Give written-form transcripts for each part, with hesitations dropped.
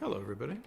Hello, everybody.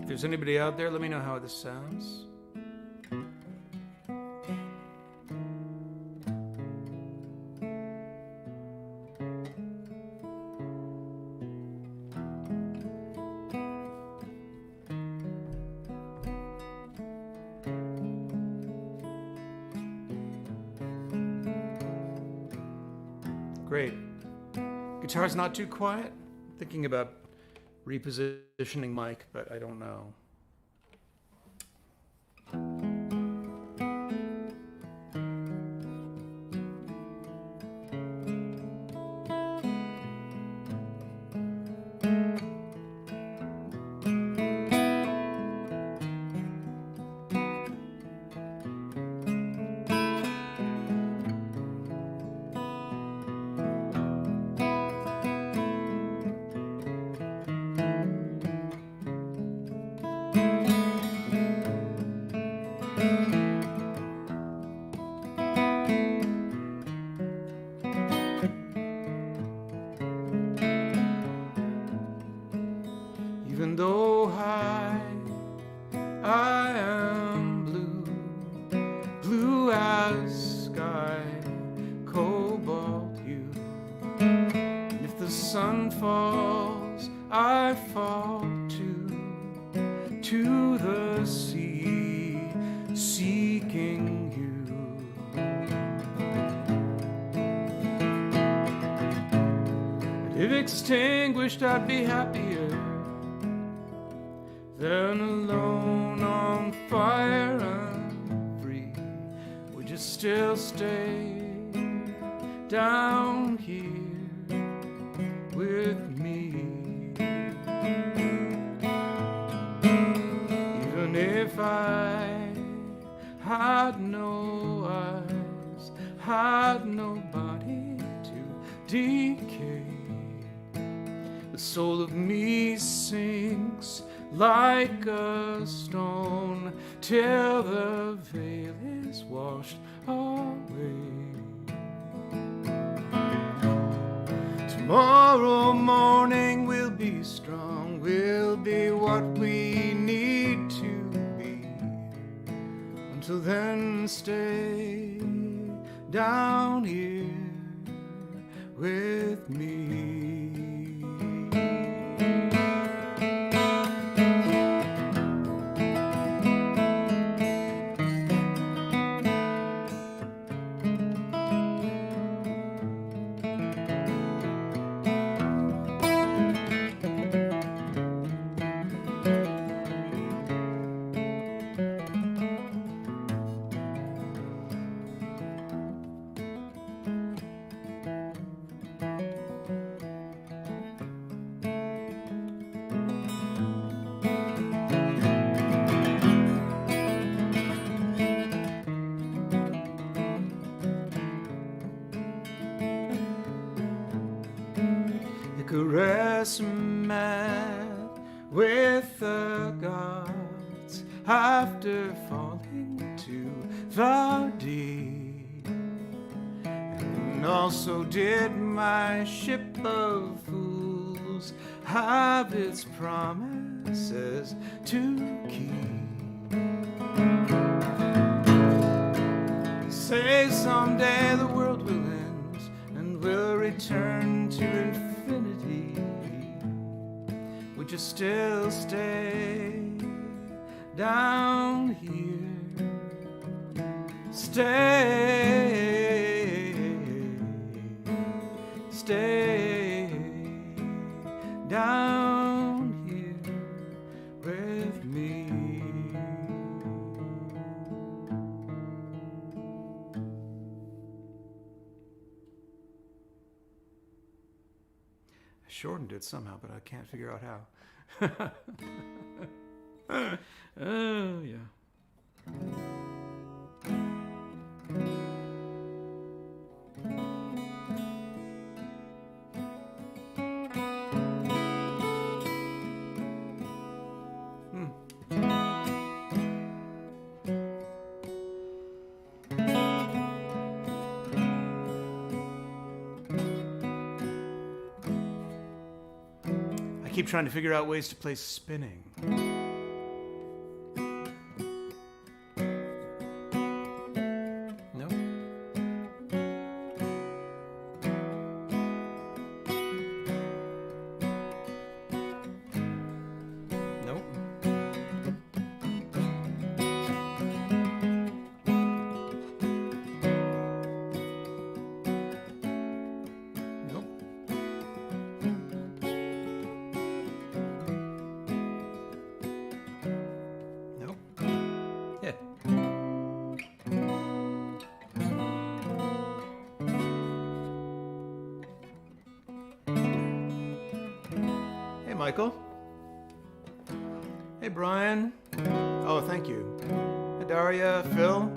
If there's anybody out there, let me know how this sounds. Great. Guitar's not too quiet. Thinking about repositioning mic, but I don't know. Even though I am blue as sky, cobalt hue. And if the sun falls, I fall to the sea, seeking you. And if extinguished, I'd be happier than alone on fire and free. Would you still stay down here with me? Even if I had no eyes, had nobody to decay, the soul of me sinks like a stone till the veil is washed away. Tomorrow morning we'll be strong, we'll be what we need to be. Until then, stay down here with me. Caress man with the gods after falling to the deep. And also did my ship of fools have its promises to keep. Say someday the world will end and we'll return to infinity. Would you still stay down here? Stay down here with me. shortened it somehow, but I can't figure out how. Oh, yeah. I keep trying to figure out ways to play spinning. No? Nope. Nope. Nope. Yeah. Hey, Michael. Hey, Brian. Oh, thank you. Hey, Daria, Phil.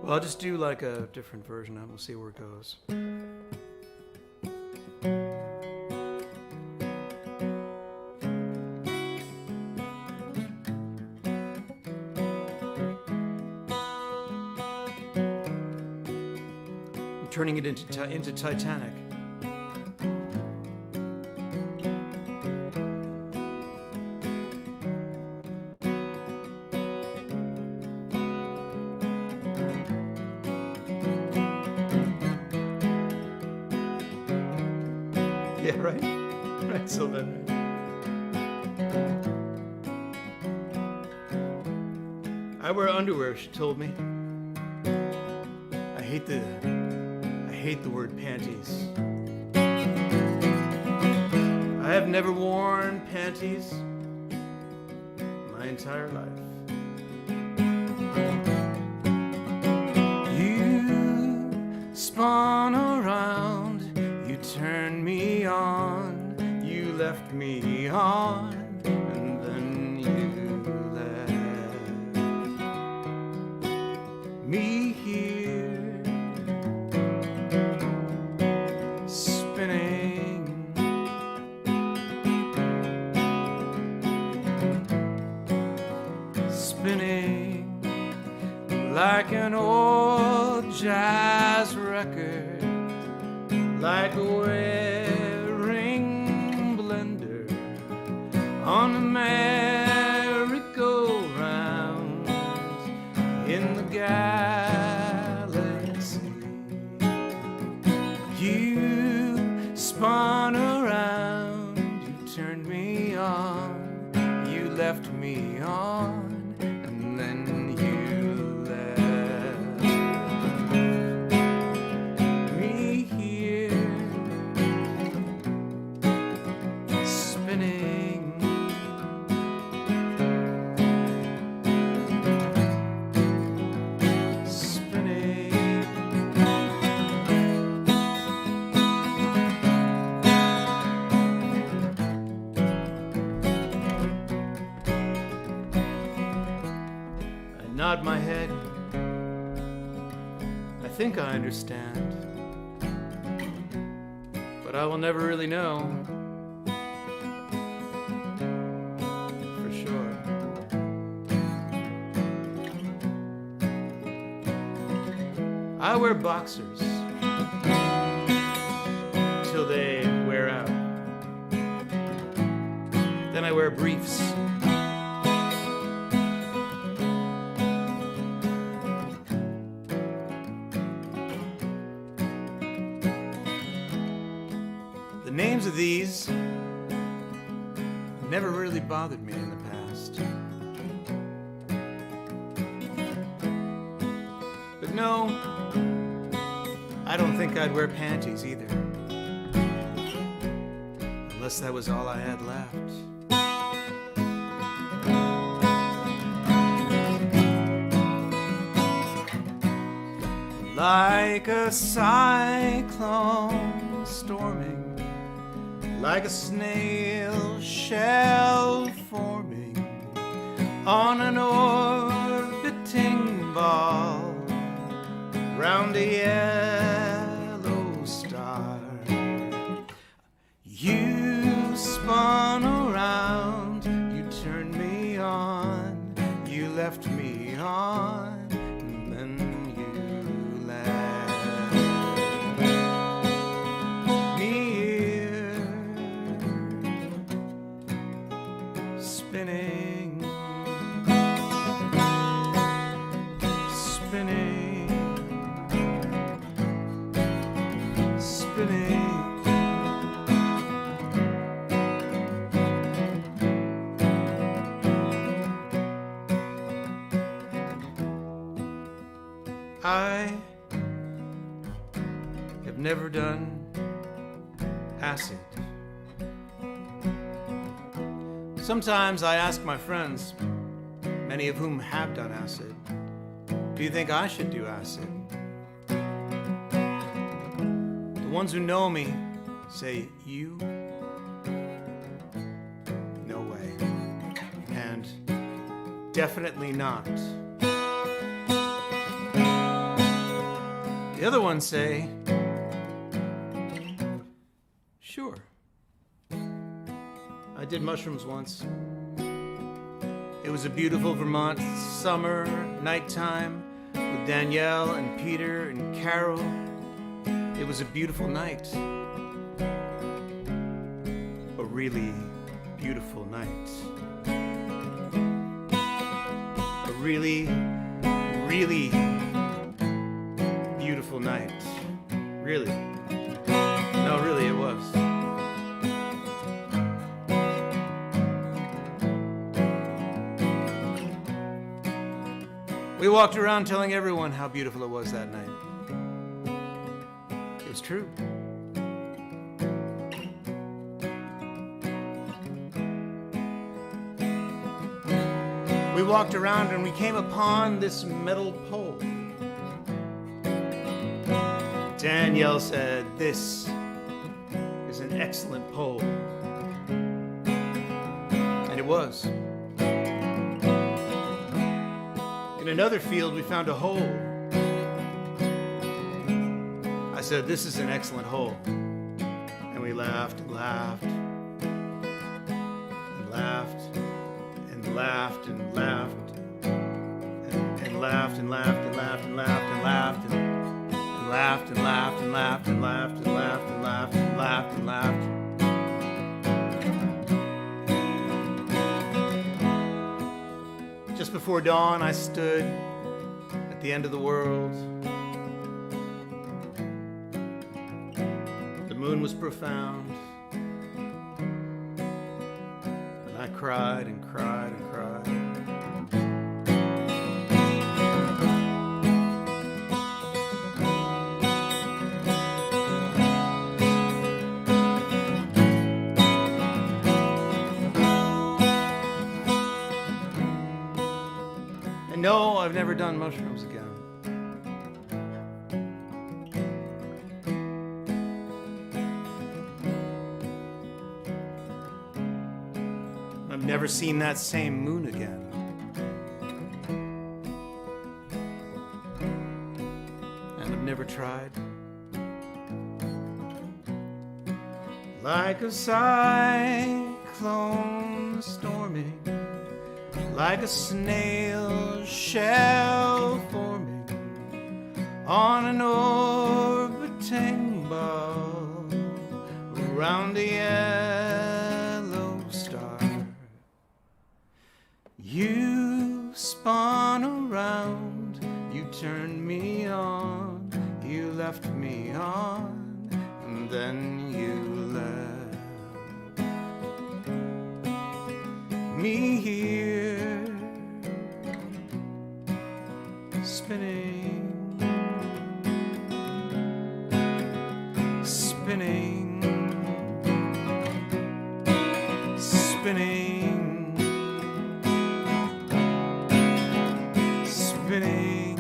Well, I'll just do like a different version and we'll see where it goes. I'm turning it into Titanic. Yeah, right? Right, Sylvan. I wear underwear, she told me. I hate the word panties. I have never worn panties my entire life. You spun around, you turned me on, you left me on, and then you left me here, spinning, spinning like an old jazz record, like a wearing blender on a merry-go-round in the galaxy. You spun around, you turned me on, you left me on, and then you left me here, spinning, spinning. I nod my head. I think I understand, but I will never really know for sure. I wear boxers till they wear out. Then I wear briefs. The names of these never really bothered me in the past. But no, I don't think I'd wear panties either, unless that was all I had left. like a cyclone storming, like a snail shell forming on an orbiting ball round a yellow star. You spun around, you turned me on, you left me on, and then you left me here, spinning, spinning, spinning. I have never done acid. Sometimes I ask my friends, many of whom have done acid, do you think I should do acid? The ones who know me say, you? No way. And definitely not. The other ones say, sure. I did mushrooms once. It was a beautiful Vermont summer, nighttime, with Danielle and Peter and Carol. It was a beautiful night. A really beautiful night. A really, really beautiful night. Really. No, really, it was. We walked around telling everyone how beautiful it was that night. It was true. We walked around and we came upon this metal pole. Danielle said, "This is an excellent pole." And it was. In another field, we found a hole. I said, "This is an excellent hole." And we laughed and laughed and laughed and laughed and laughed and laughed and laughed and laughed and laughed and laughed and laughed and laughed and laughed and laughed and laughed and laughed and laughed and laughed. Just before dawn, I stood at the end of the world. The moon was profound, and I cried and cried and cried. No, I've never done mushrooms again. I've never seen that same moon again. And I've never tried. Like a cyclone storming, like a snail shell forming on an orbiting ball around a yellow star. You spun around, you turned me on, you left me on, and then you left me here, spinning, spinning, spinning, spinning,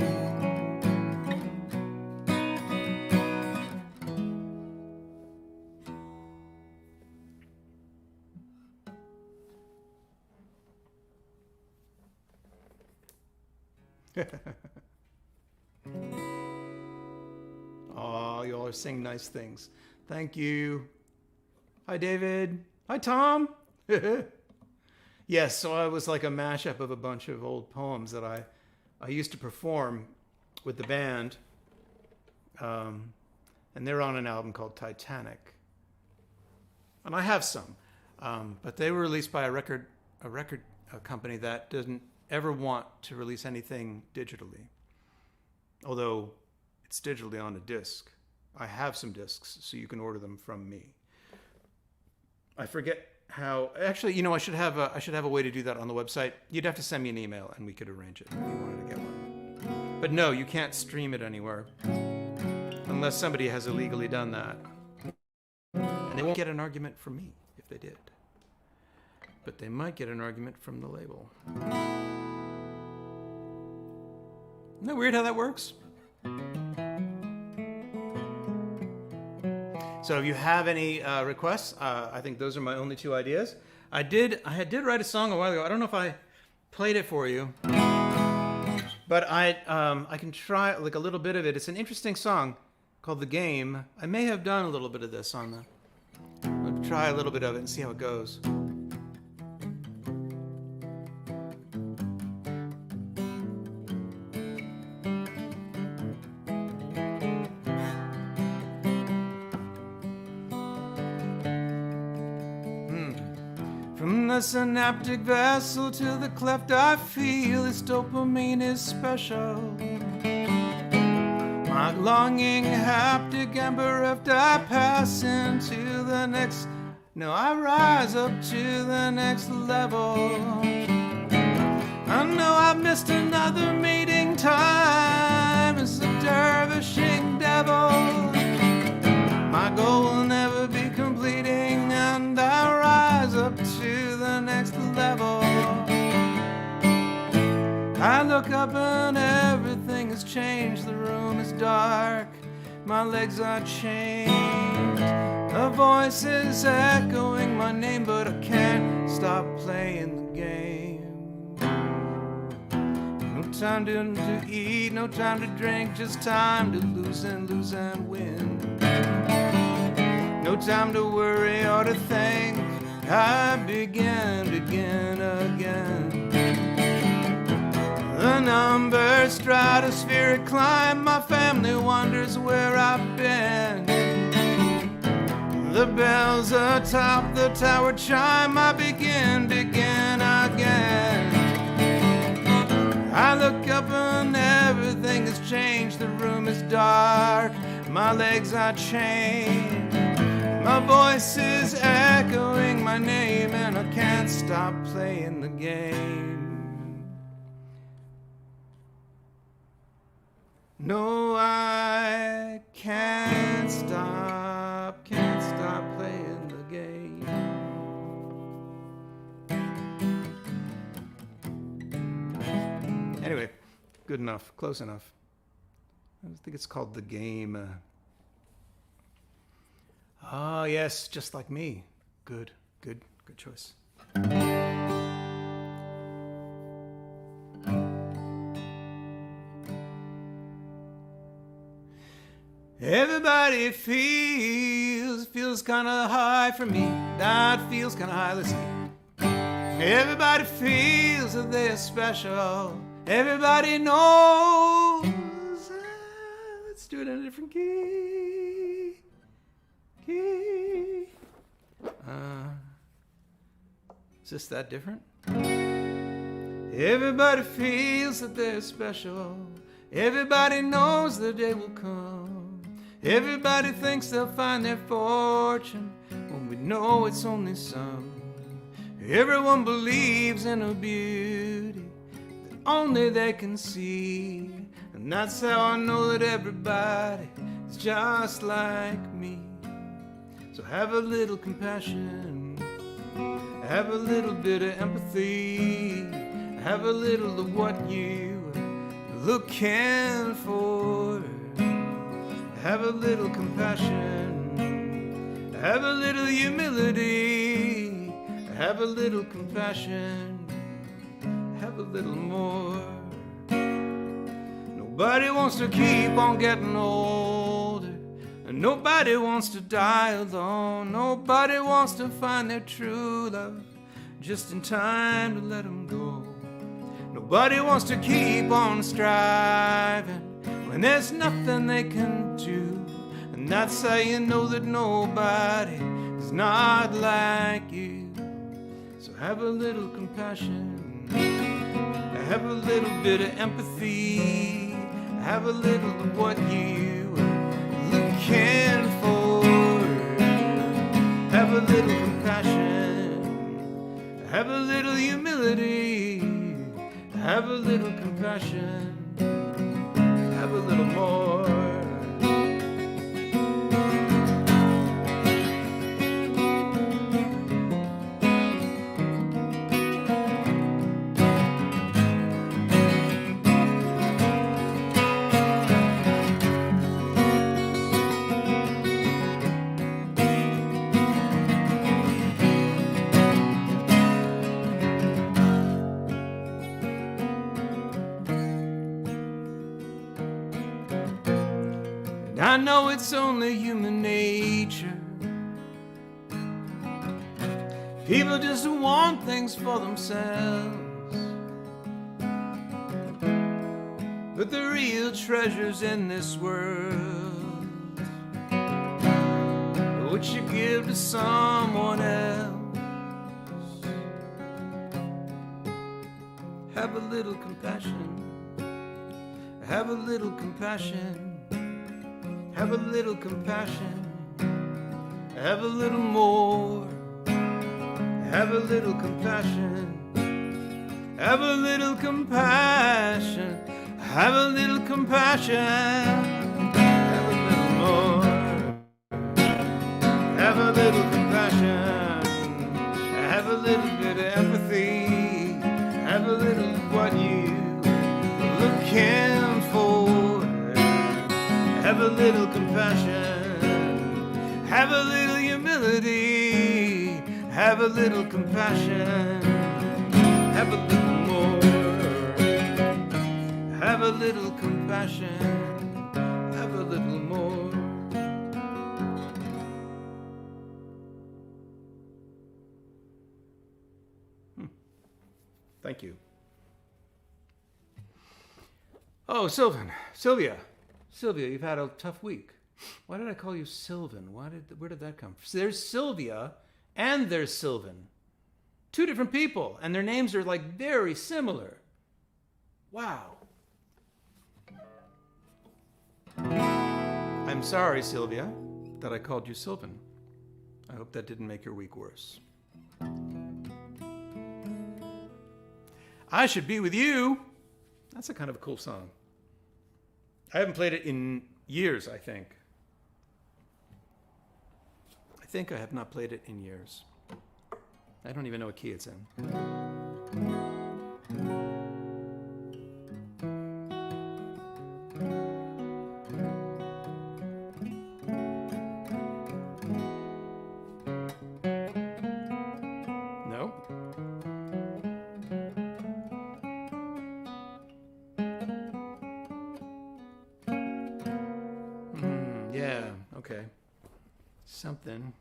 Oh, you all are saying nice things. Thank you. Hi, David. Hi, Tom. Yes, so I was like a mashup of a bunch of old poems that I used to perform with the band. And they're on an album called Titanic. And I have some. But they were released by a record company that doesn't ever want to release anything digitally. Although it's digitally on a disc. I have some discs, so you can order them from me. I forget how. Actually, you know, I should have a way to do that on the website. You'd have to send me an email, and we could arrange it if you wanted to get one. But no, you can't stream it anywhere unless somebody has illegally done that. And they won't get an argument from me if they did. But they might get an argument from the label. Isn't that weird how that works? So if you have any requests, I think those are my only two ideas. I did write a song a while ago. I don't know if I played it for you, but I can try like a little bit of it. It's an interesting song called "The Game." I may have done a little bit of this on the. I'll try a little bit of it and see how it goes. From the synaptic vessel to the cleft I feel this dopamine is special. My longing haptic and bereft I pass into the next. No, I rise up to the next level. I know I've missed another meeting time. It's a dervishing devil. My goal will never be completing, and I rise up to the next level. I look up and everything has changed. The room is dark, my legs are chained. A voice is echoing my name, but I can't stop playing the game. No time to eat, no time to drink, just time to lose and win. No time to worry or to think. I begin again. The numbers stratospheric climb. My family wonders where I've been. The bells atop the tower chime. I begin again. I look up and everything has changed. The room is dark, my legs are chained. My voice is echoing my name, and I can't stop playing the game. No, I can't stop playing the game. Anyway, good enough, close enough. I think it's called The Game. Ah, yes, just like me. Good choice. Everybody feels kind of high for me. That feels kind of high, let's see. Everybody feels that they're special. Everybody knows. Let's do it in a different key. Is this that different? Everybody feels that they're special. Everybody knows the day will come. Everybody thinks they'll find their fortune when we know it's only some. Everyone believes in a beauty that only they can see. And that's how I know that everybody is just like me. So have a little compassion, have a little bit of empathy, have a little of what you're looking for. Have a little compassion, have a little humility, have a little compassion, have a little more. Nobody wants to keep on getting older, and nobody wants to die alone. Nobody wants to find their true love just in time to let them go. Nobody wants to keep on striving when there's nothing they can do. And that's how you know that nobody is not like you. So have a little compassion, have a little bit of empathy, have a little of what you are looking for. Have a little compassion, have a little humility, have a little compassion, have a little more. I know it's only human nature. People just want things for themselves, but the real treasures in this world are what you give to someone else. Have a little compassion, have a little compassion, have a little compassion, have a little more, have a little compassion, have a little compassion, have a little compassion, have a little more, have a little compassion, have a little bit of empathy, have a little of what you are looking for. Have a little compassion, have a little humility, have a little compassion, have a little more, have a little compassion, have a little more. Thank you. Oh, Sylvia, you've had a tough week. Why did I call you Sylvan? Where did that come from? So there's Sylvia and there's Sylvan. Two different people, and their names are like very similar. Wow. I'm sorry, Sylvia, that I called you Sylvan. I hope that didn't make your week worse. I Should Be With You. That's a kind of a cool song. I haven't played it in years, I think. I have not played it in years. I don't even know what key it's in. No? Yeah, okay. Something.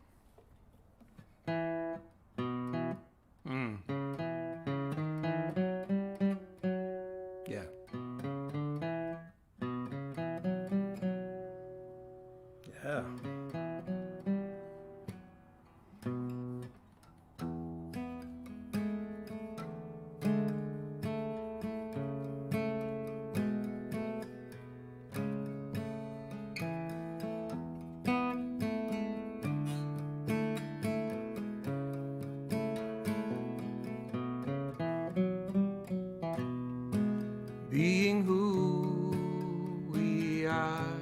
Yeah. Yeah. Being who we are,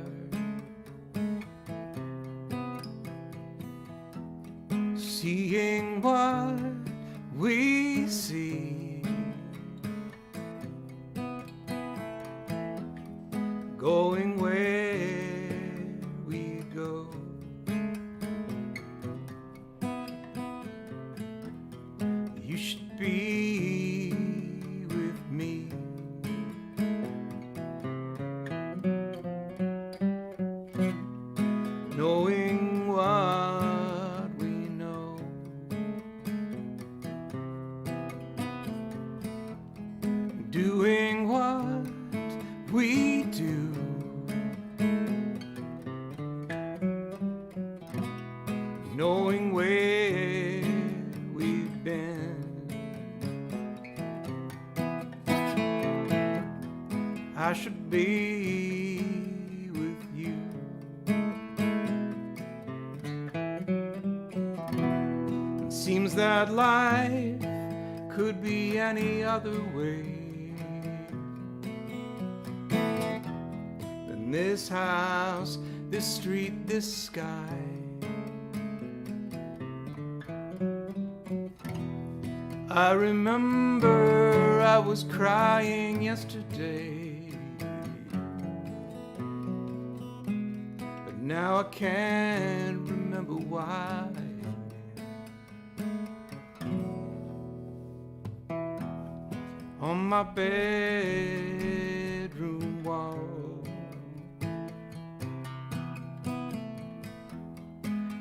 seeing what we see, going where we go. You should be with me. should be with you. It seems that life could be any other way than this house, this street, this sky. I remember I was crying yesterday, but now I can't remember why. On my bedroom wall,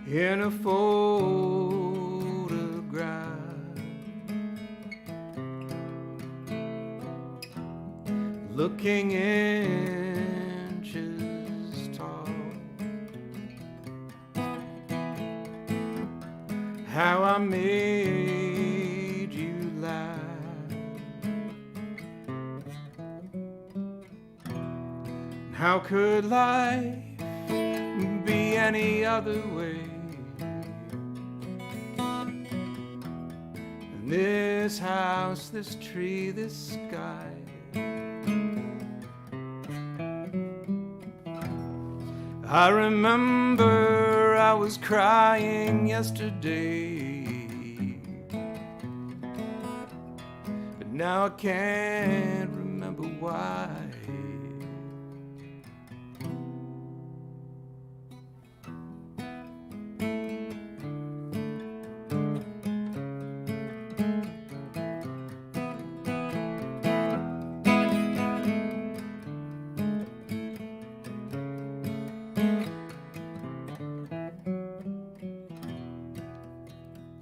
in a photograph, looking inches tall, how I made you laugh. How could life be any other way than this house, this tree, this sky? I remember I was crying yesterday, but now I can't remember why.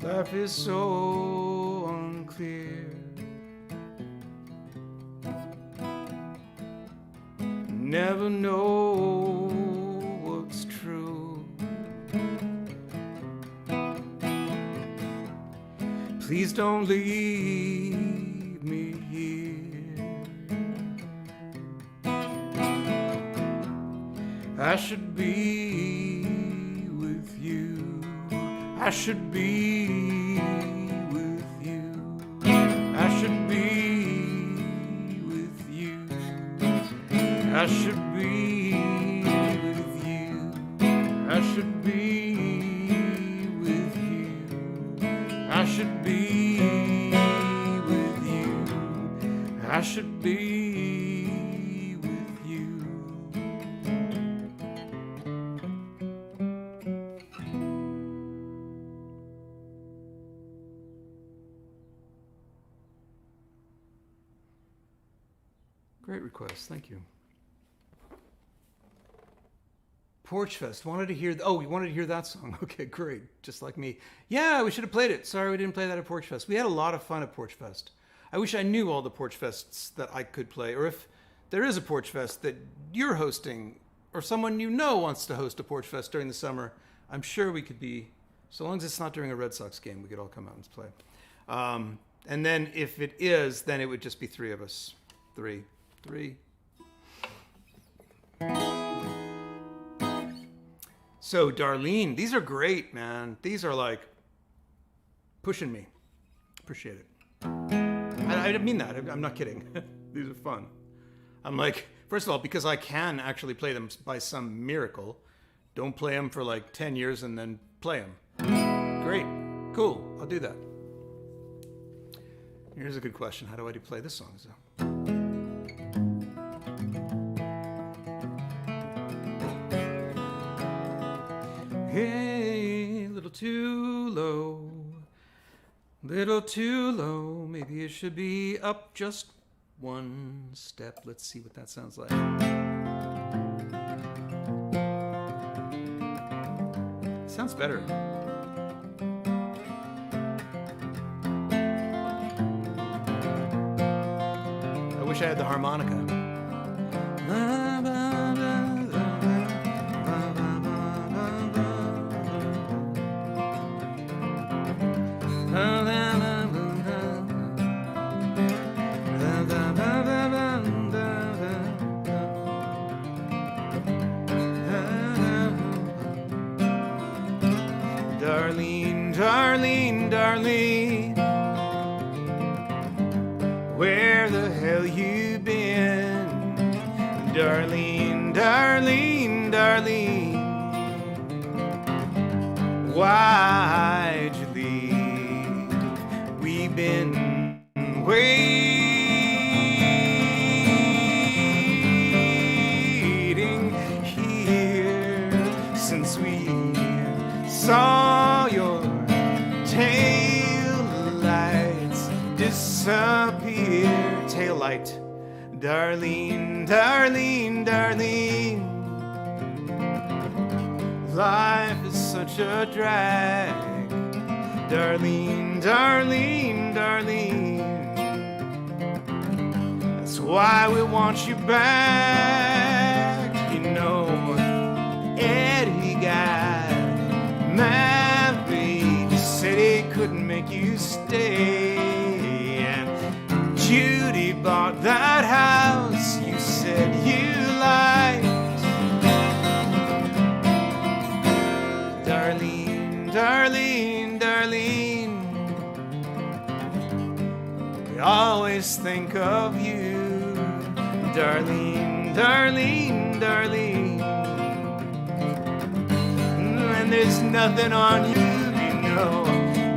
Life is so unclear, never know what's true. Please don't leave me here. I should be with you. I should be with you. I should be with you. I should be with you. I should be with you. I should be with you. I should be with you. Great request, thank you. Porch Fest, wanted to hear, oh, you wanted to hear that song. Okay, great, just like me. Yeah, we should have played it. Sorry we didn't play that at Porch Fest. We had a lot of fun at Porch Fest. I wish I knew all the Porch Fests that I could play, or if there is a Porch Fest that you're hosting, or someone you know wants to host a Porch Fest during the summer, I'm sure we could be, so long as it's not during a Red Sox game, we could all come out and play. And then if it is, then it would just be three of us. Three. So Darlene, these are great, man. These are like pushing me. Appreciate it. I didn't mean that. I'm not kidding. These are fun. I'm like, first of all, because I can actually play them by some miracle, don't play them for like 10 years and then play them. Great. Cool. I'll do that. Here's a good question. How do I play this song? So. Hey, little too low, maybe it should be up just one step. Let's see what that sounds like. Sounds better. I wish I had the harmonica. darling, where the hell you been? Darling, darling, darling, why'd you leave? We've been waiting here since we saw your tail lights disappear. Tail light, darling, darling, darling, life is such a drag. Darling, darling, darling, that's why we want you back. You know, Eddie got married, he said he couldn't make you stay. And Judy bought that house you said you liked. Darling, darling, darling, we always think of you. Darling, darling, darling, and there's nothing on you, you know.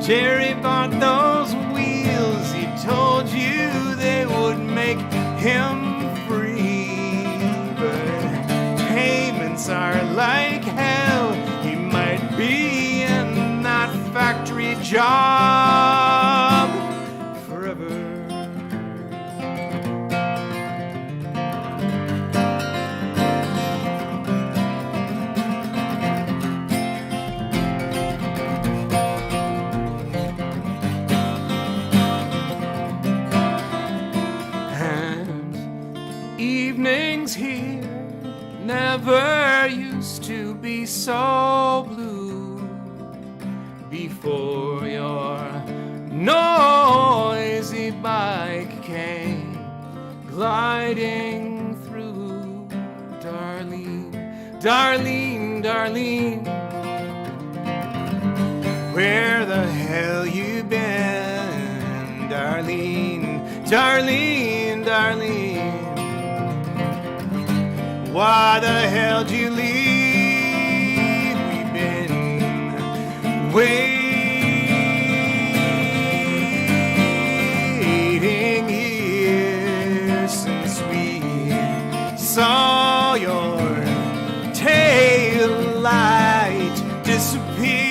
Jerry bought those wheels, he told you they would make him free, but payments are like hell. He might be in that factory job forever. Evenings here never used to be so blue before your noisy bike came gliding through. Darling, darling, darling, where the hell you been? Darling, darling, darling, why the hell did you leave? We've been waiting here since we saw your tail light disappear.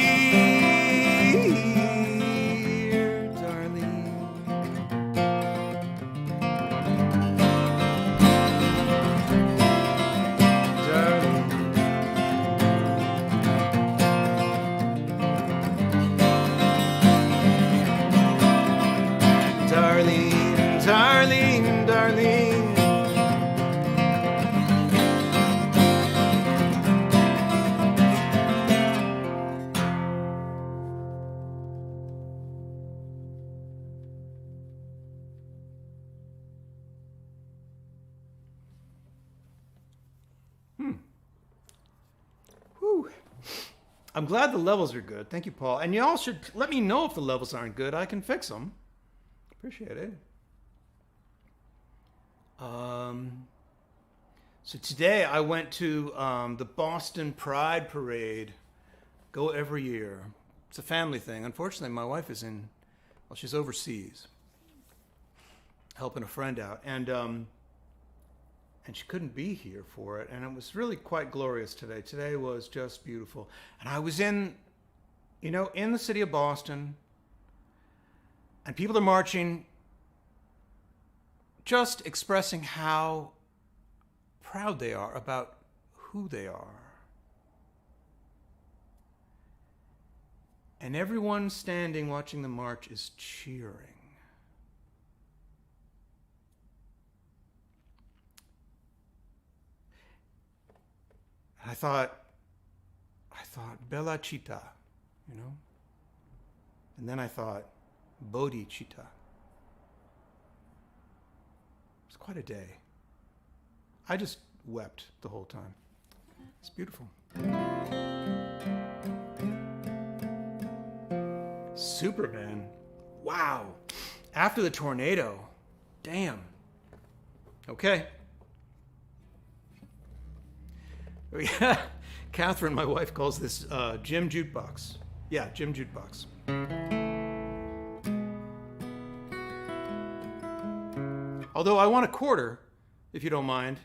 Darling, darling, Whew. I'm glad the levels are good. Thank you, Paul. And y'all should let me know if the levels aren't good. I can fix them. Appreciate it. So today I went to the Boston Pride Parade. Go every year. It's a family thing. Unfortunately, my wife is she's overseas, helping a friend out, and she couldn't be here for it. And it was really quite glorious today. Today was just beautiful. And I was in the city of Boston, and people are marching, just expressing how proud they are about who they are. And everyone standing watching the march is cheering. And I thought, Bella Città, And then I thought, Bodhicitta. It's quite a day. I just wept the whole time. It's beautiful. Superman. Wow. After the tornado. Damn. Okay. Catherine, my wife, calls this Jim Jukebox. Yeah, Jim Jukebox. Although I want a quarter, if you don't mind.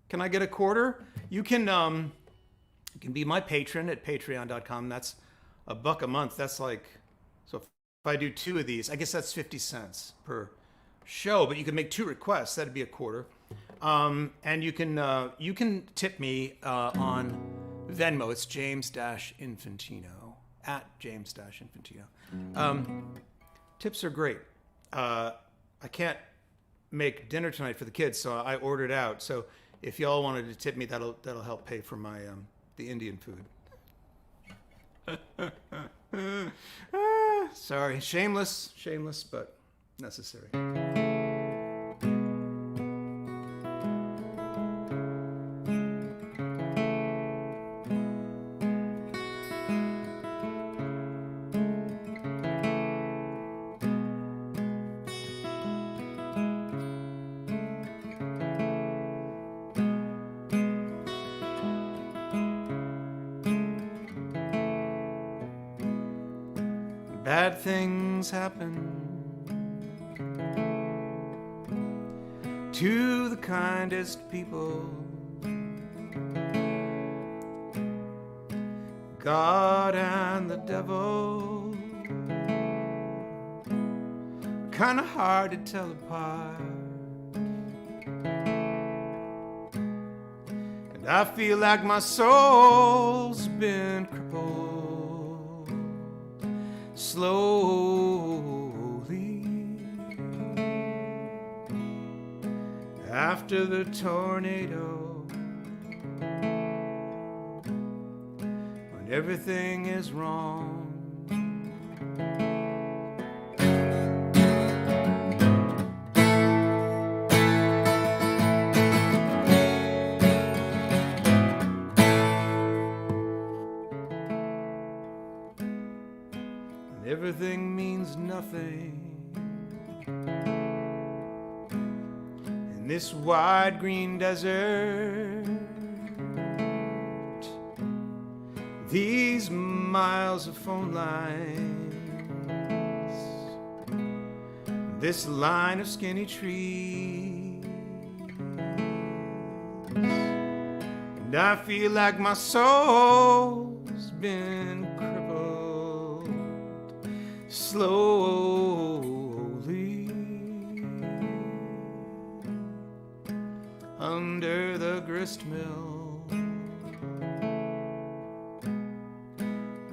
Can I get a quarter? You can be my patron at patreon.com. That's $1 a month. That's like, so if I do 2 of these, I guess that's 50 cents per show, but you can make 2 requests. That'd be a quarter. And you can tip me on Venmo. It's James-Infantino, at James-Infantino. Tips are great. I can't make dinner tonight for the kids, so I ordered out. So if y'all wanted to tip me, that'll help pay for my the Indian food. Sorry, shameless, but necessary. Bad things happen to the kindest people. God and the devil, kinda hard to tell apart. And I feel like my soul's been crippled slowly after the tornado, when everything is wrong. Everything means nothing in this wide green desert. These miles of phone lines, this line of skinny trees, and I feel like my soul's been crippled slowly under the grist mill,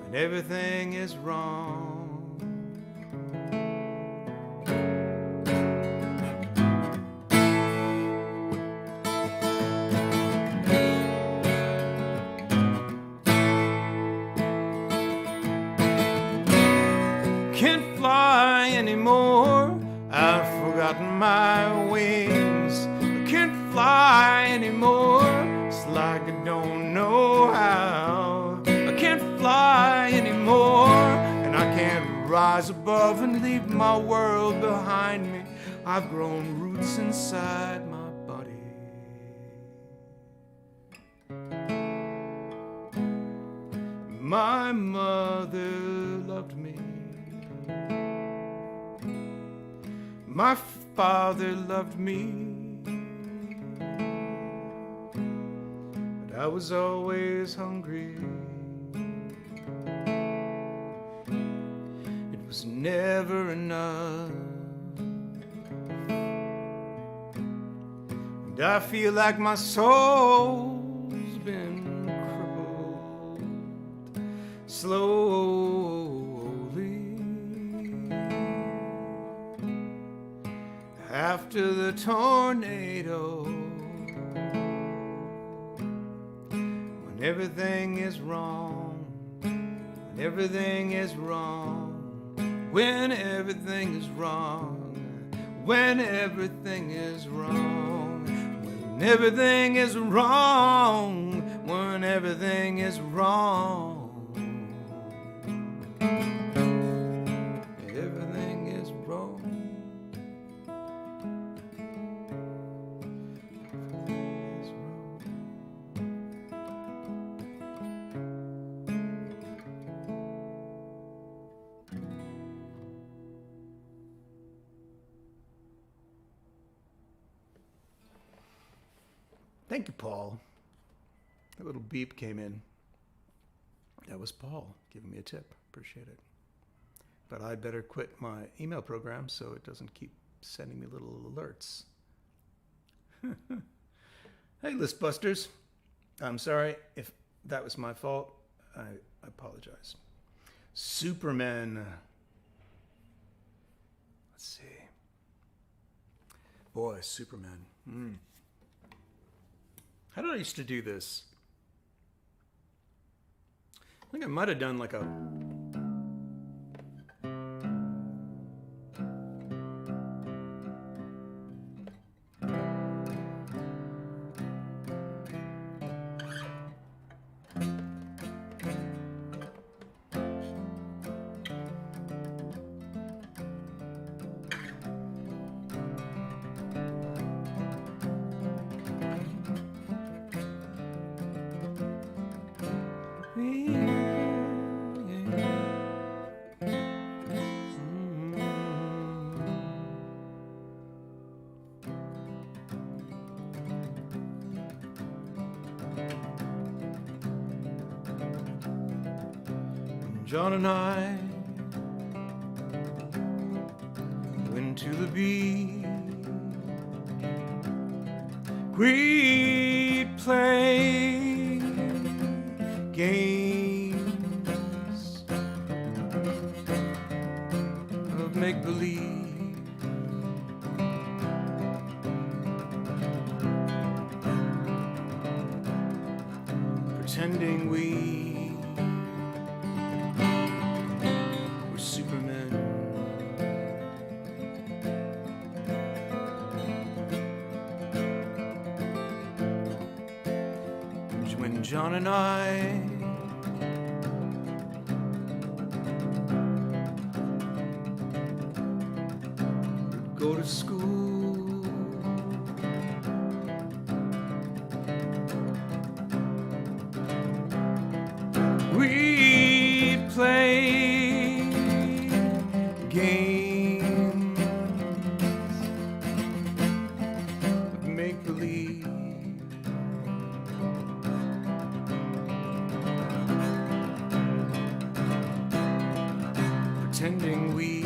and everything is wrong. Can't fly anymore, I've forgotten my wings. I can't fly anymore, it's like I don't know how. I can't fly anymore, and I can't rise above and leave my world behind me. I've grown roots inside my body. My mother loved me, my father loved me, but I was always hungry. It was never enough, and I feel like my soul's been crippled slowly after the tornado, when everything is wrong, when everything is wrong, when everything is wrong, when everything is wrong, when everything is wrong, when everything is wrong. Thank you, Paul. That little beep came in. That was Paul giving me a tip. Appreciate it. But I'd better quit my email program so it doesn't keep sending me little alerts. Hey, list busters. I'm sorry if that was my fault. I apologize. Superman. Let's see. Boy, Superman. How did I used to do this? I think I might have done like a... John and I went to the beach. We played games of make-believe. Pretending we John and I would go to school. We'd play games of make-believe. Pretending we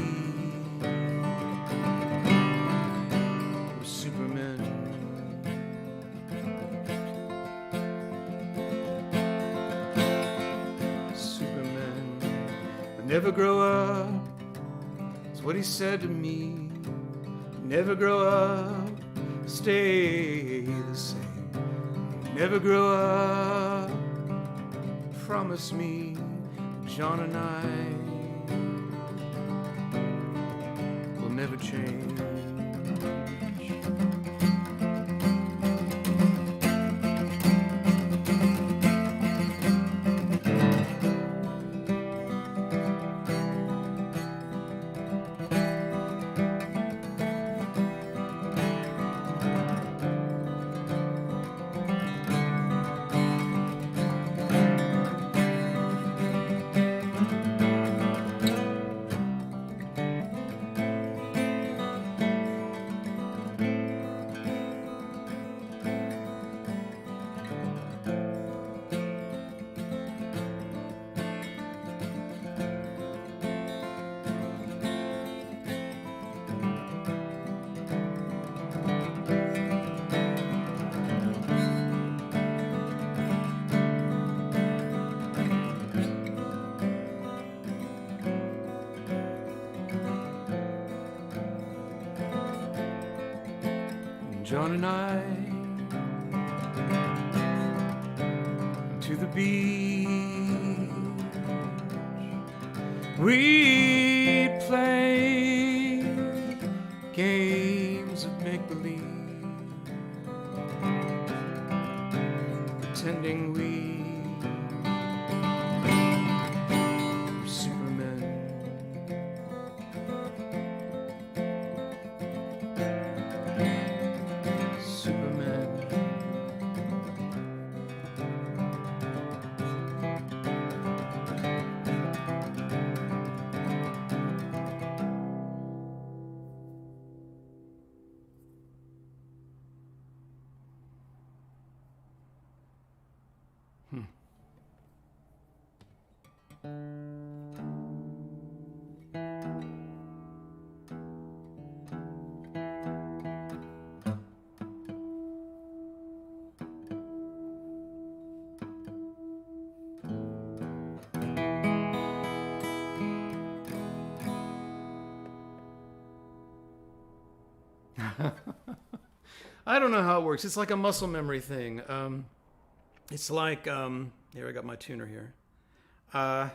were Supermen. Supermen would never grow up, that's what he said to me. Never grow up, stay the same. Never grow up, promise me. John and I will never change. John and I to the beach. We play games of make-believe, pretending we were Supermen. I don't know how it works. It's like a muscle memory thing. It's like, here, I got my tuner here. I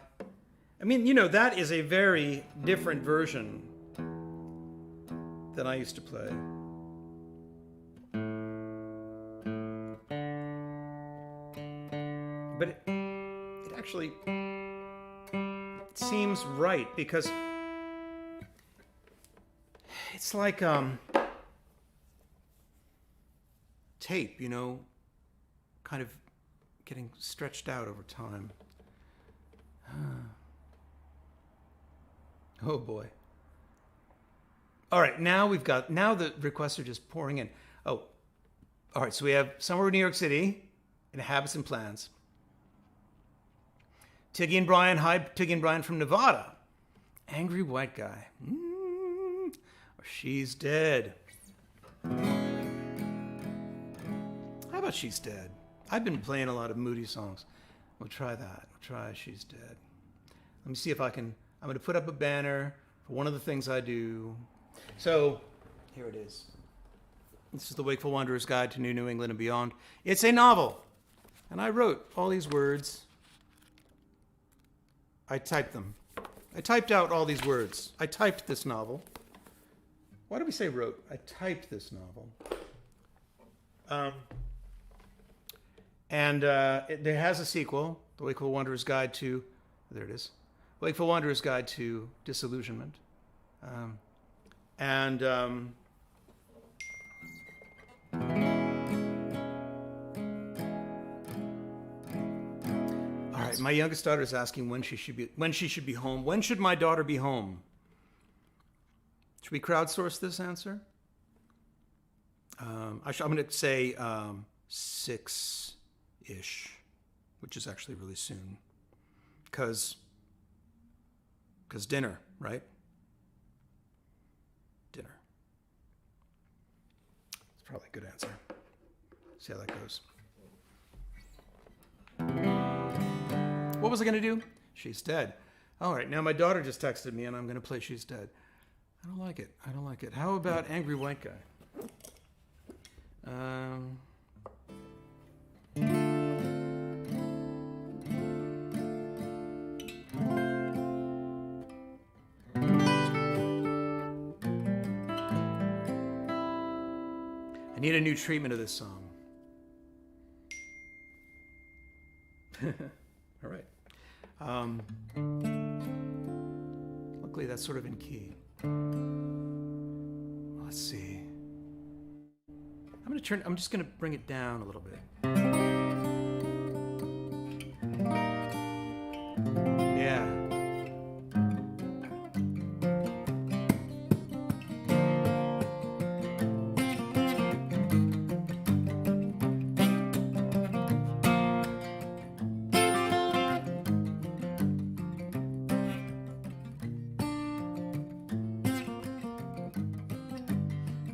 mean, that is a very different version than I used to play. But it actually seems right, because it's like tape, kind of getting stretched out over time. Oh boy. All right, now the requests are just pouring in. Oh, all right, so we have Somewhere in New York City, and Habits and Plans. Tiggy and Brian, hi, Tiggy and Brian from Nevada. Angry White Guy. Or She's Dead. How about She's Dead? I've been playing a lot of moody songs. We'll try that. We'll try She's Dead. Let me see if I'm going to put up a banner for one of the things I do. So, here it is. This is The Wakeful Wanderer's Guide to New England and Beyond. It's a novel. And I wrote all these words. I typed them. I typed out all these words. I typed this novel. Why do we say wrote? I typed this novel. There has a sequel, The Wakeful Wanderer's Guide to... There it is. Wakeful Wanderer's Guide to Disillusionment. All right, my youngest daughter is asking when she should be home. When should my daughter be home? Should we crowdsource this answer? I'm going to say 6-ish, which is actually really soon, because dinner, right? Dinner. It's probably a good answer. See how that goes. What was I going to do? She's Dead. All right, now my daughter just texted me, and I'm going to play She's Dead. I don't like it. How about Angry White Guy? I need a new treatment of this song. All right. Luckily, that's sort of in key. Let's see. I'm just going to bring it down a little bit. Yeah.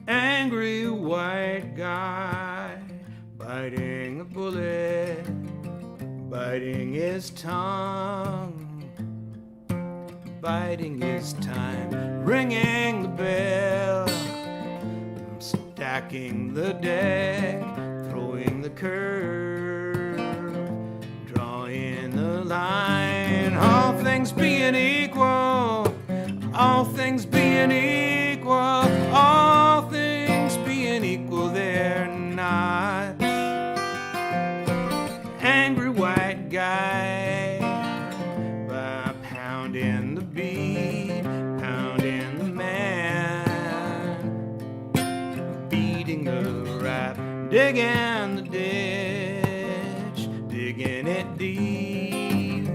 Angry white guy biting a bullet, biting his tongue, biding his time, ringing the bell, stacking the deck, throwing the curve, drawing the line. All things being equal, all things being equal, all things being equal, they're not. Angry white guy by pounding the beat, pounding the man, beating the rap, digging the ditch, digging it deep,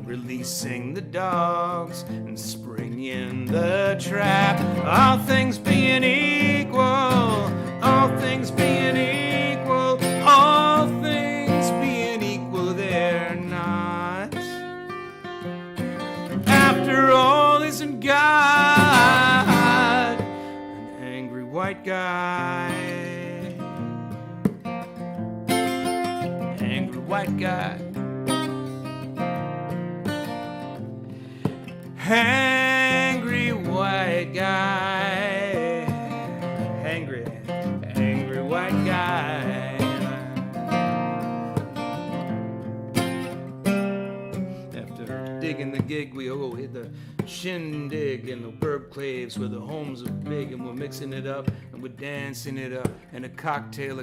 releasing the dogs and springing the trap. All things being equal, all things being equal, all things being equal, they're not. After all isn't God, an angry white guy, angry white guy. Angry white guy, angry digging the gig, we hit the shindig in the Bergclaves where the homes are big, and we're mixing it up and we're dancing it up, and a cocktail,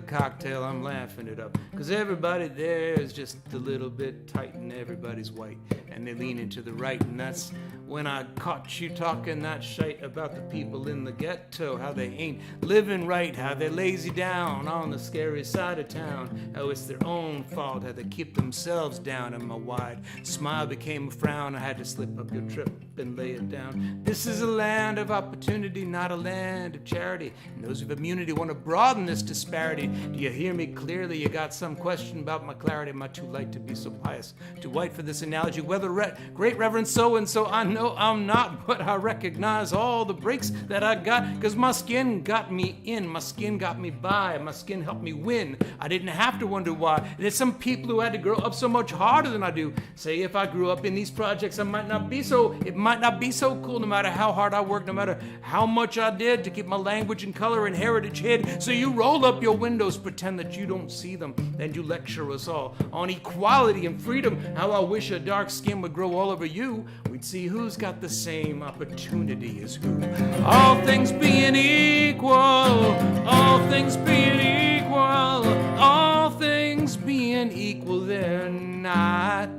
I'm laughing it up, cause everybody there is just a little bit tight and everybody's white and they lean into the right. And that's when I caught you talking that shite about the people in the ghetto, how they ain't living right, how they're lazy down on the scary side of town, how it's their own fault, how they keep themselves down. And my wide smile became a frown. I had to slip up your trip and lay it down. This is a land of opportunity, not a land of charity. And those of immunity want to broaden this disparity. Do you hear me clearly? You got some question about my clarity. Am I too light to be so pious, too white for this analogy? Whether great Reverend so-and-so, I know I'm not, but I recognize all the breaks that I got, because my skin got me in, my skin got me by, my skin helped me win. I didn't have to wonder why. There's some people who had to grow up so much harder than I do. Say if I grew up in these projects, it might not be so cool, no matter how hard I worked, no matter how much I did to keep my language and color and heritage hid. So you roll up your windows, pretend that you don't see them, then you lecture us all on equality and freedom. How I wish a dark skin would grow all over you. We'd see who's got the same opportunity as who. All things being equal, all things being equal, all things being equal, they're not.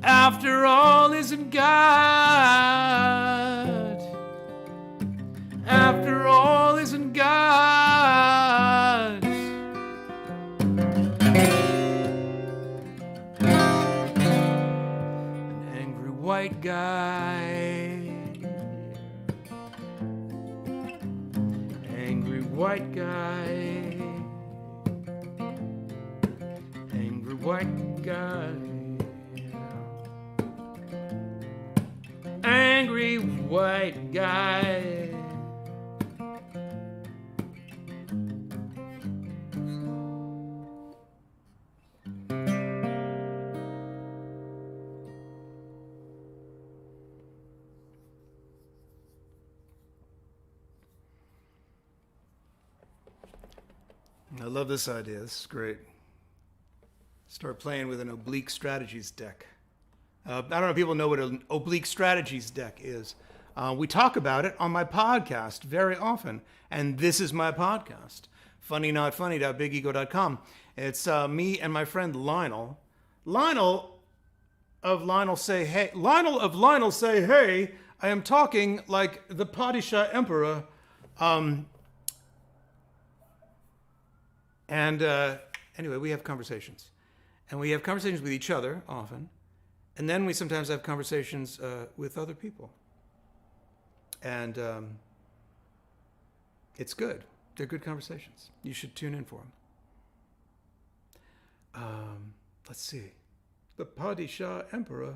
After all, isn't God? After all, isn't God? An angry white guy. Angry white guy. Angry white guy. Angry white guy. I love this idea. This is great. Start playing with an oblique strategies deck. I don't know if people know what an oblique strategies deck is. We talk about it on my podcast very often, and this is my podcast, funnynotfunny.bigego.com. It's me and my friend Lionel. Lionel of Lionel Say Hey. Lionel of Lionel Say Hey. I am talking like the Padishah Emperor. Anyway, we have conversations. And we have conversations with each other often. And then we sometimes have conversations with other people. And it's good. They're good conversations. You should tune in for them. Let's see. The Padishah Emperor.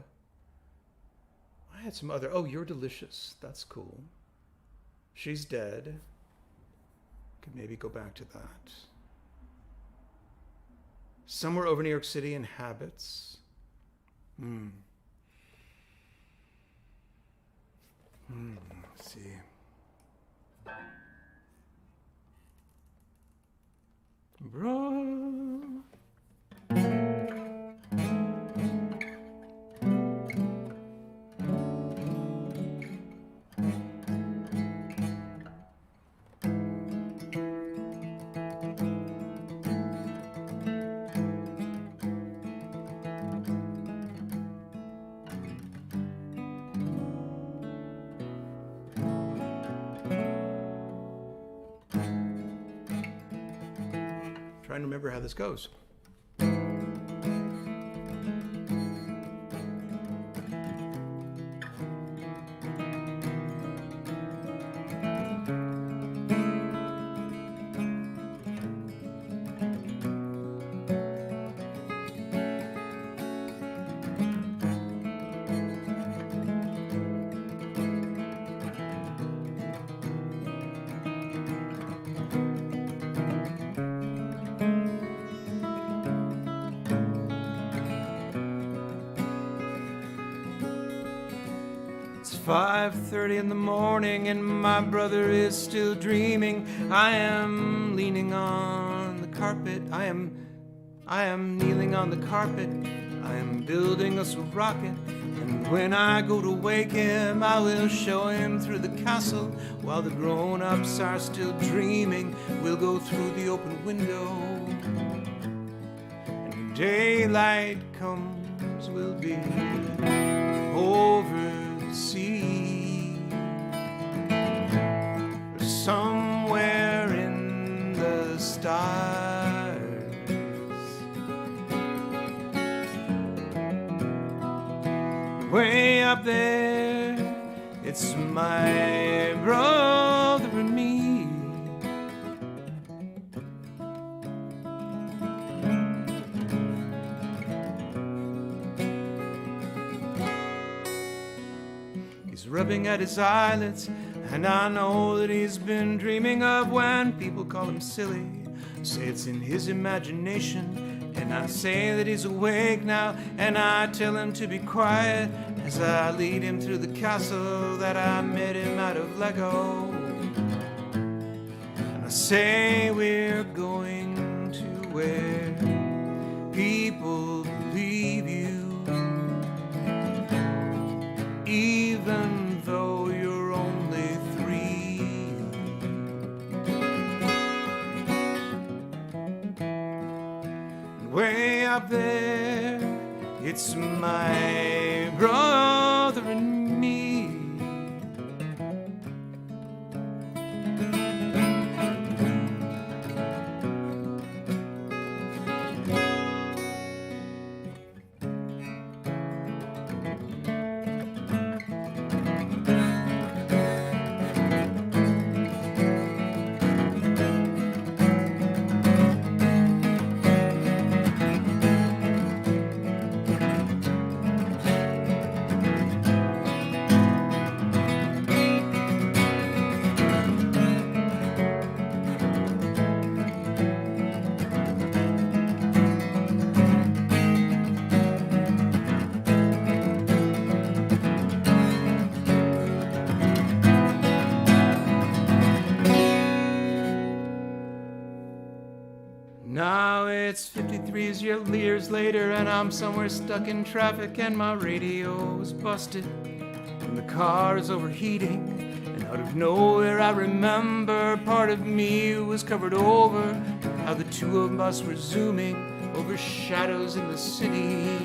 I had some other... Oh, You're Delicious. That's cool. She's Dead. Could maybe go back to that. Somewhere Over New York City in Habits. Let's see. Bro. Trying to remember how this goes. It's 5:30 in the morning and my brother is still dreaming. I am leaning on the carpet. I am kneeling on the carpet. I I'm building us a rocket, and when I go to wake him, I will show him through the castle. While the grown-ups are still dreaming, we'll go through the open window. And when daylight comes, we'll be over the sea, or somewhere in the stars. Way up there, it's my brother and me. He's rubbing at his eyelids, and I know that he's been dreaming of when people call him silly. Say it's in his imagination. And I say that he's awake now, and I tell him to be quiet as I lead him through the castle that I made him out of Lego. And I say we're going to where people believe you, even though you're only 3. Way up there, it's my brother and me. Now it's 53 years later, and I'm somewhere stuck in traffic, and my radio's busted, and the car is overheating, and out of nowhere I remember part of me was covered over, how the two of us were zooming over shadows in the city,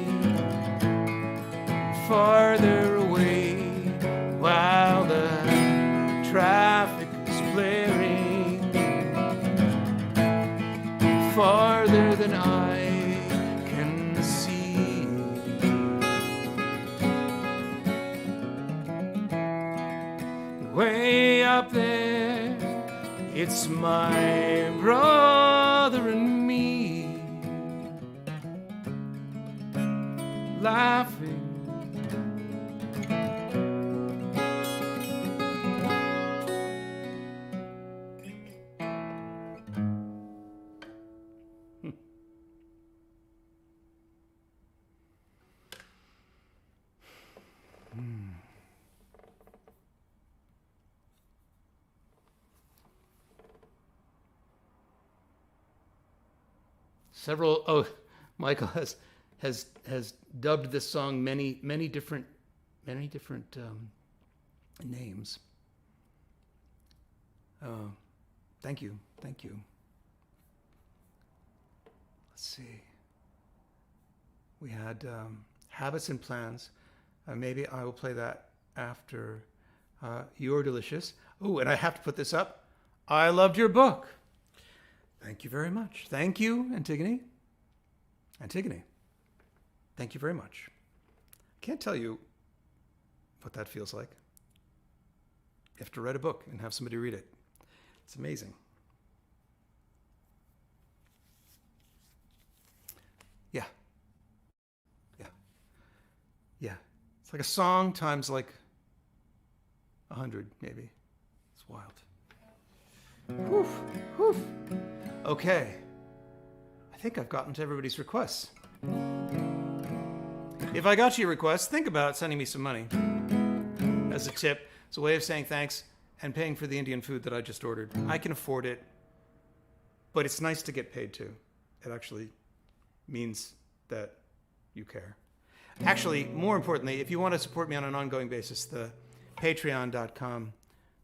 farther away, while the traffic is blaring. Farther than I can see. Way up there, it's my brother and me, laughing. Michael has dubbed this song many different names. Thank you. Let's see. We had Habits and Plans. Maybe I will play that after You're Delicious. Oh, and I have to put this up. I loved your book. Thank you very much. Thank you, Antigone. Thank you very much. Can't tell you what that feels like. You have to write a book and have somebody read it. It's amazing. Yeah. It's like a song times like 100, maybe. It's wild. Whew. Okay. I think I've gotten to everybody's requests. If I got your request, think about sending me some money as a tip. It's a way of saying thanks and paying for the Indian food that I just ordered. I can afford it, but it's nice to get paid too. It actually means that you care. Actually, more importantly, if you want to support me on an ongoing basis, the patreon.com.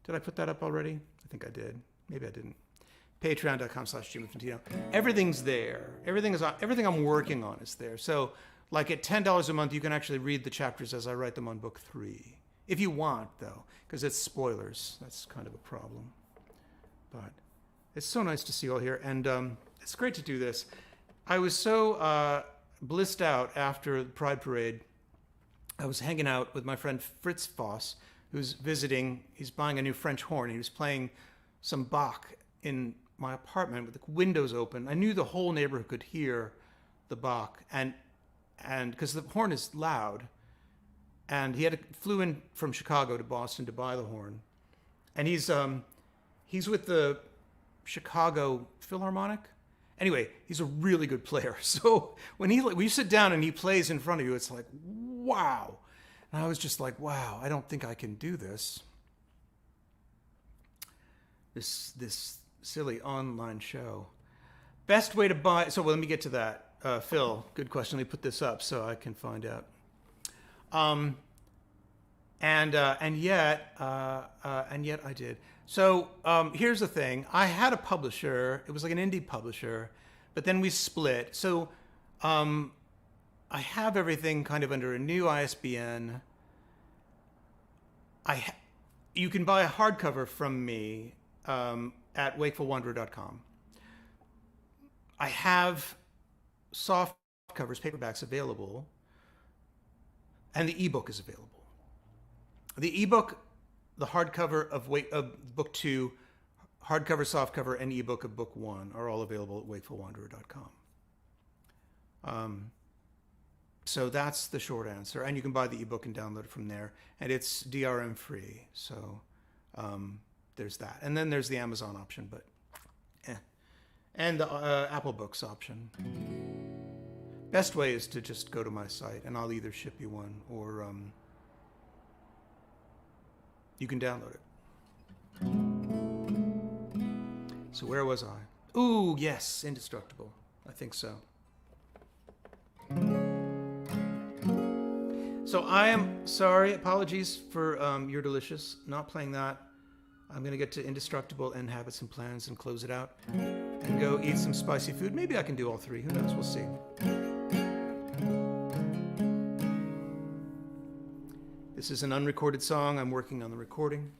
Did I put that up already? I think I did. Maybe I didn't. Patreon.com/Jim Infantino. Everything's there. Everything I'm working on is there. So, like at $10 a month, you can actually read the chapters as I write them on book 3. If you want, though, because it's spoilers. That's kind of a problem. But it's so nice to see you all here, and it's great to do this. I was so blissed out after the Pride Parade. I was hanging out with my friend Fritz Voss, who's visiting. He's buying a new French horn. He was playing some Bach in my apartment with the windows open. I knew the whole neighborhood could hear the Bach, and because the horn is loud, and he flew in from Chicago to Boston to buy the horn, and he's with the Chicago Philharmonic. Anyway, he's a really good player. So when you sit down and he plays in front of you, it's like, wow. And I was just like, wow, I don't think I can do this. This silly online show. Best way to buy. So let me get to that. Phil, good question. Let me put this up so I can find out. And yet I did. So here's the thing. I had a publisher. It was like an indie publisher, but then we split. So I have everything kind of under a new ISBN. You can buy a hardcover from me at wakefulwanderer.com. I have soft covers, paperbacks available, and the ebook is available. The ebook, the hardcover of book 2, hardcover, softcover, and ebook of book 1 are all available at wakefulwanderer.com. So that's the short answer. And you can buy the ebook and download it from there. And it's DRM free. So there's that. And then there's the Amazon option, but and the Apple Books option. Best way is to just go to my site, and I'll either ship you one or you can download it. So where was I? Ooh, yes, Indestructible. I think so. So I am sorry, apologies for You're Delicious, not playing that. I'm going to get to Indestructible and Habits and Plans and close it out and go eat some spicy food. Maybe I can do all 3. Who knows? We'll see. This is an unrecorded song. I'm working on the recording.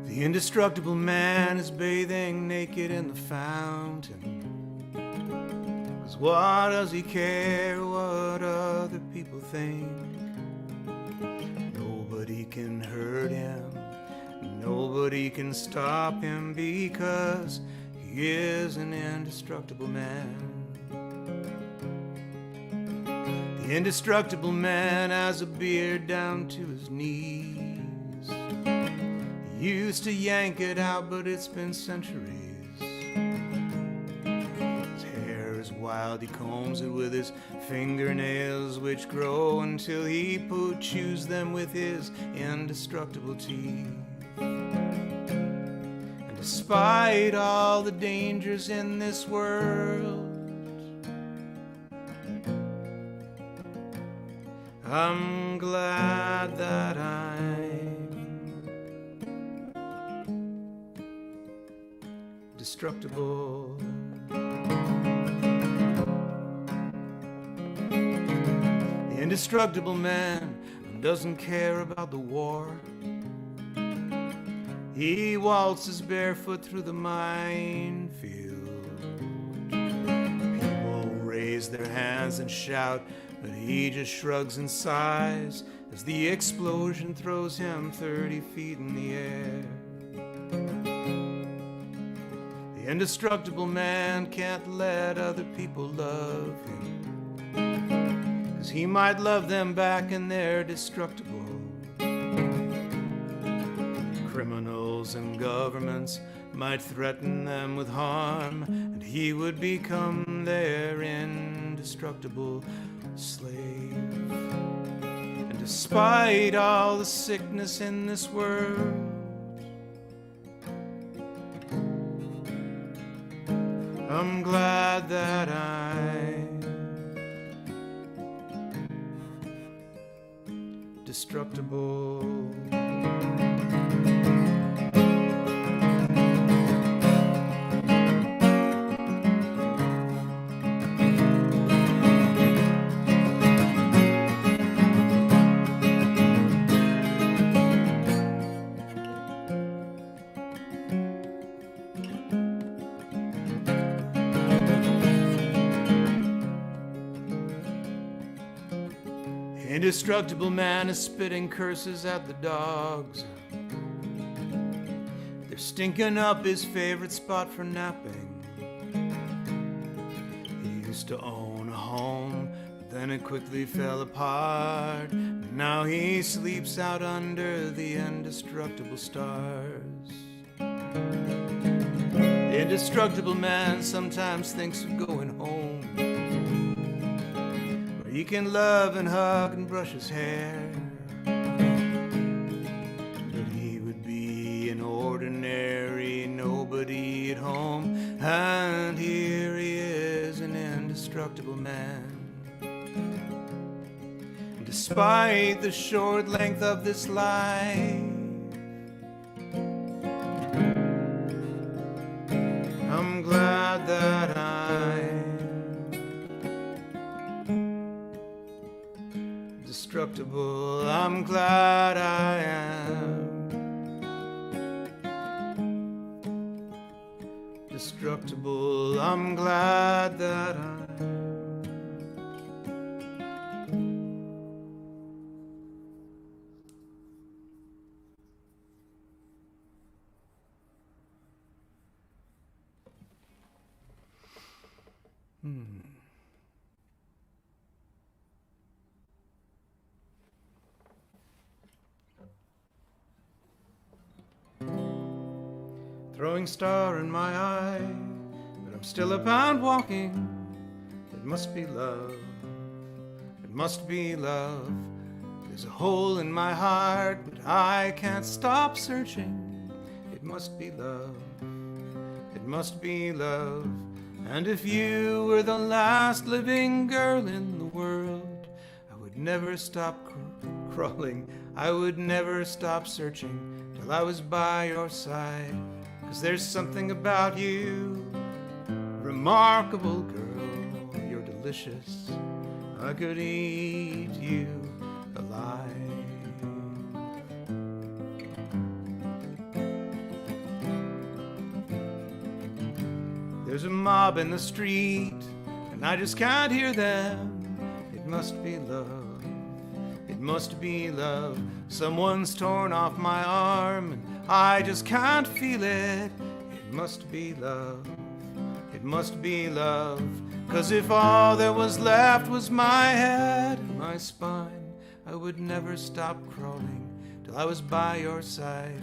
The indestructible man is bathing naked in the fountain. 'Cause what does he care what other people think? Nobody can hurt him, nobody can stop him, because he is an indestructible man. The indestructible man has a beard down to his knees. He used to yank it out, but it's been centuries. His hair is wild, he combs it with his fingernails, which grow until he chews them with his indestructible teeth. And despite all the dangers in this world, I'm glad that I'm destructible. The indestructible man doesn't care about the war. He waltzes barefoot through the minefield. People raise their hands and shout, but he just shrugs and sighs as the explosion throws him 30 feet in the air. The indestructible man can't let other people love him, 'cause he might love them back and they're destructible. Criminals and governments might threaten them with harm, and he would become their indestructible slave. And despite all the sickness in this world, I'm glad that I'm destructible. Indestructible man is spitting curses at the dogs. They're stinking up his favorite spot for napping. He used to own a home, but then it quickly fell apart. Now he sleeps out under the indestructible stars. The indestructible man sometimes thinks of going home, he can love and hug and brush his hair, but he would be an ordinary nobody at home. And here he is, an indestructible man. And despite the short length of this life, I'm glad that I'm destructible. I'm glad I am destructible. I'm glad that I throwing star in my eye, but I'm still about walking. It must be love, it must be love. There's a hole in my heart, but I can't stop searching. It must be love, it must be love. And if you were the last living girl in the world, I would never stop crawling, I would never stop searching till I was by your side. 'Cause there's something about you, remarkable girl, you're delicious. I could eat you alive. There's a mob in the street, and I just can't hear them. It must be love, it must be love. Someone's torn off my arm, and I just can't feel it. It must be love, it must be love. 'Cause if all there was left was my head and my spine, I would never stop crawling till I was by your side.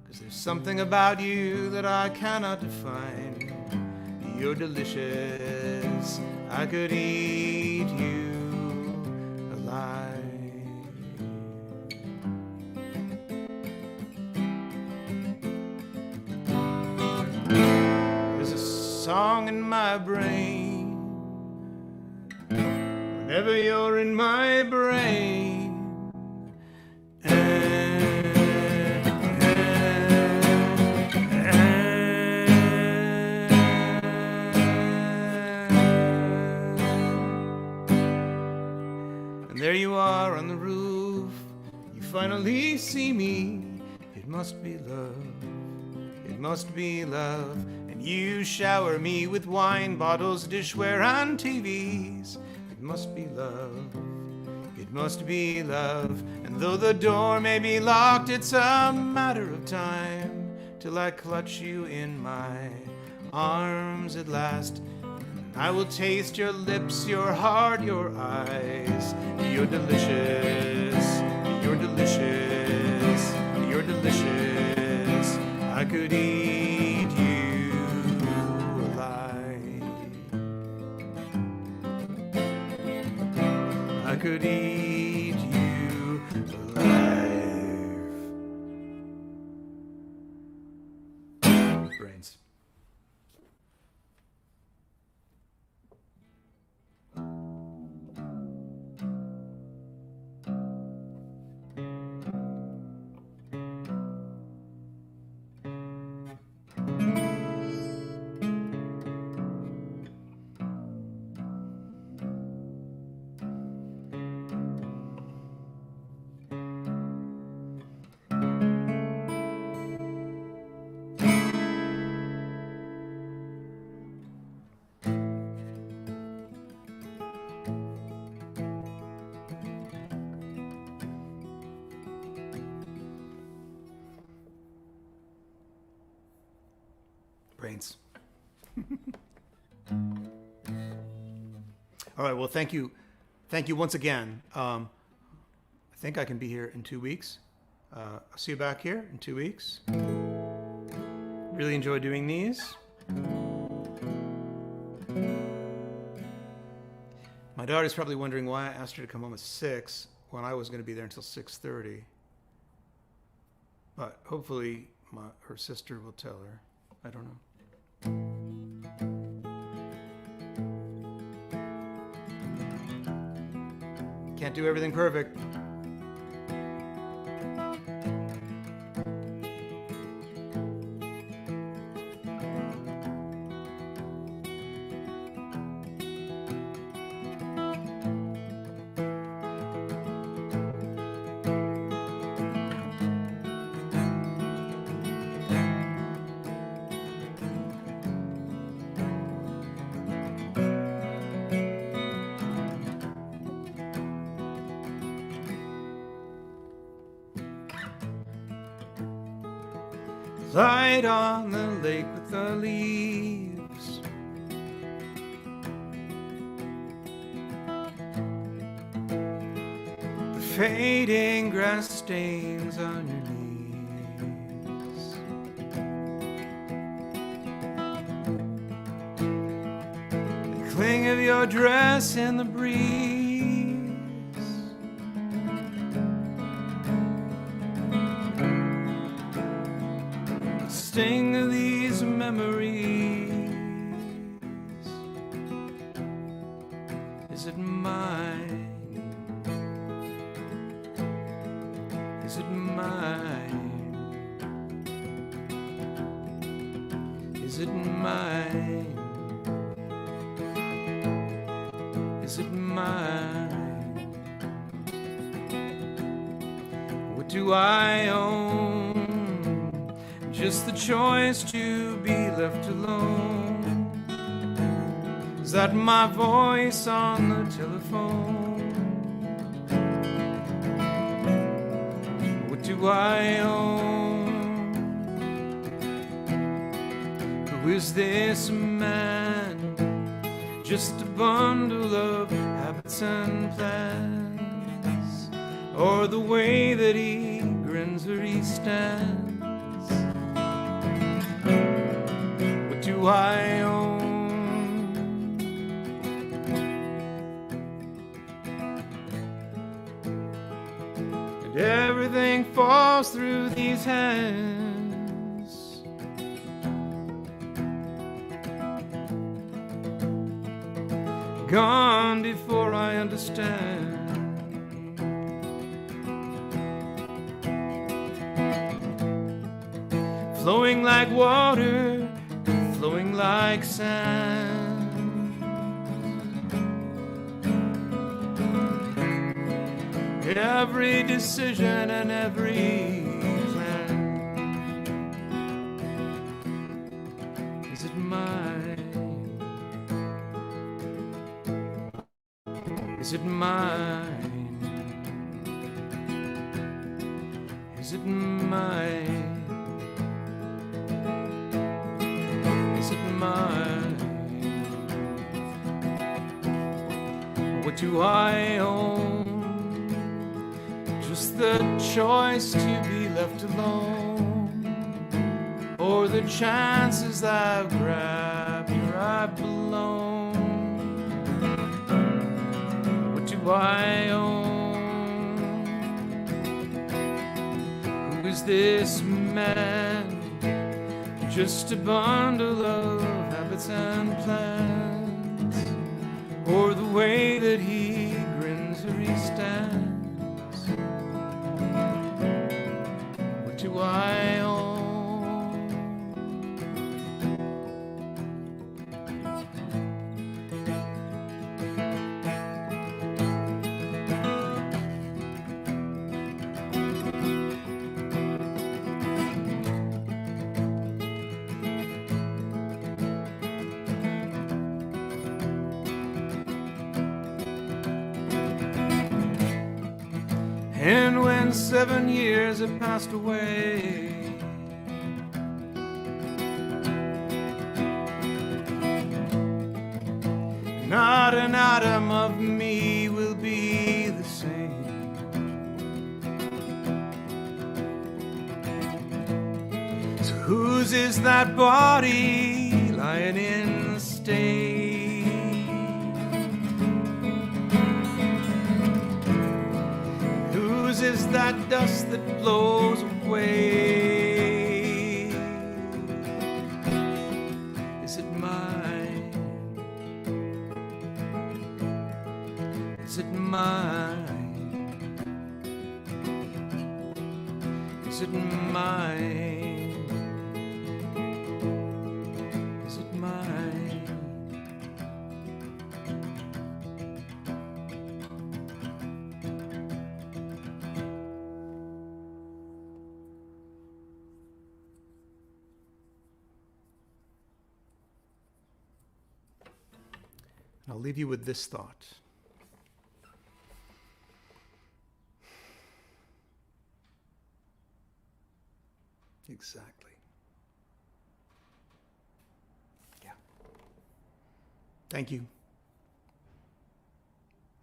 'Cause there's something about you that I cannot define. You're delicious, I could eat you alive. Song in my brain whenever you're in my brain. And there you are on the roof, you finally see me. It must be love, it must be love. You shower me with wine bottles, dishware, and TVs. It must be love, it must be love. And though the door may be locked, it's a matter of time till I clutch you in my arms at last. I will taste your lips, your heart, your eyes. You're delicious, you're delicious, you're delicious. I could eat you alive. need you alive. Brains. Brains. All right, well, thank you once again. I think I can be here in 2 weeks. I'll see you back here in 2 weeks. Really enjoy doing these. My daughter's probably wondering why I asked her to come home at 6 when I was going to be there until 6:30. But hopefully her sister will tell her. I don't know. Can't do everything perfect. Light on the lake with the leaves. The fading grass stains on your knees. The cling of your dress in the breeze. Sting of these memories. Is it mine? Is it mine? Is it mine? Is it mine? What do I own? Just the choice to be left alone. Is that my voice on the telephone? What do I own? Who is this man? Just a bundle of habits and plans, or the way that he grins where he stands? Do I own? And everything falls through these hands. Gone before I understand. Flowing like water, flowing like sand. Every decision and every plan. Is it mine? Is it mine? Is it mine? Is it mine? What do I own? Just the choice to be left alone, or the chances I've grabbed where I belong? What do I own? Was this man just a bundle of habits and plans, or the way that he grins or he stands? What do I own? And when 7 years have passed away, not an atom of me will be the same. So whose is that body lying in the stain? Whose is that dust that blows away? Is it mine? Is it mine? Is it mine? Is it mine? I'll leave you with this thought. Exactly. Yeah. Thank you.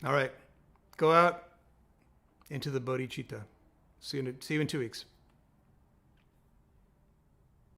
All right. Go out into the bodhicitta. See you in 2 weeks.